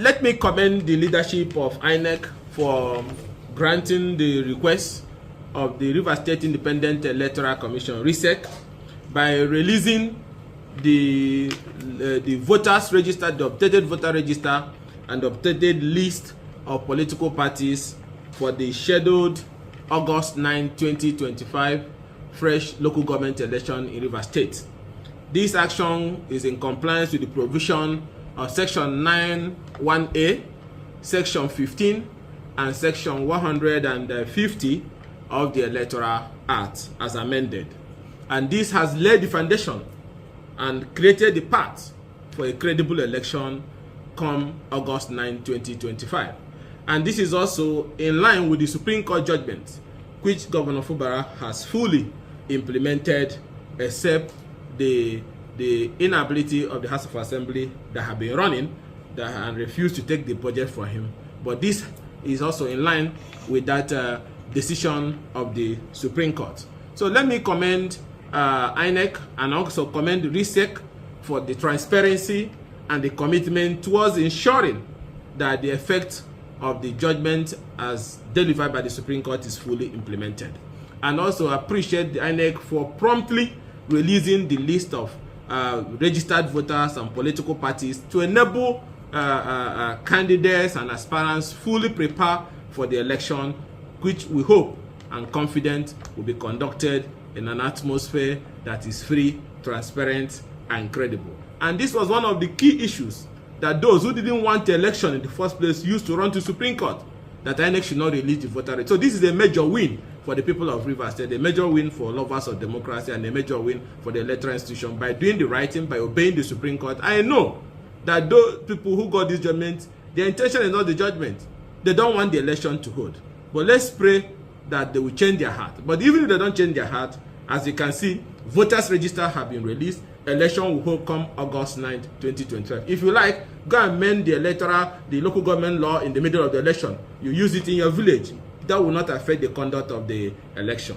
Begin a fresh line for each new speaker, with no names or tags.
let me commend the leadership of INEC for granting the request of the Rivers State Independent Electoral Commission (RISEC) by releasing the voters register, the updated voter register, and the updated list of political parties for the scheduled August 9, 2025 fresh local government election in Rivers State. This action is in compliance with the provision of Section 9(1)(a), Section 15, and Section 150 of the Electoral Act as amended. And this has laid the foundation and created the path for a credible election come August 9, 2025. And this is also in line with the Supreme Court judgment, which Governor Fubara has fully implemented, except the inability of the House of Assembly that have been running and refused to take the budget for him. But this is also in line with that decision of the Supreme Court. So let me commend INEC and also commend RISEC for the transparency and the commitment towards ensuring that the effect of the judgment as delivered by the Supreme Court is fully implemented. And also appreciate the INEC for promptly releasing the list of registered voters and political parties to enable candidates and aspirants fully prepare for the election, which we hope and confident will be conducted in an atmosphere that is free, transparent, and credible. And this was one of the key issues that those who didn't want the election in the first place used to run to Supreme Court, that INEC should not release the voter rate. So this is a major win for the people of Rivers State, a major win for lovers of democracy, and a major win for the electoral institution by doing the right thing, by obeying the Supreme Court. I know that those people who got this judgment, their intention is not the judgment. They don't want the election to hold. But let's pray that they will change their heart. But even if they don't change their heart, as you can see, voters register have been released. Election will hold come August 9, 2025. If you like, go and amend the local government law in the middle of the election. You use it in your village. That will not affect the conduct of the election.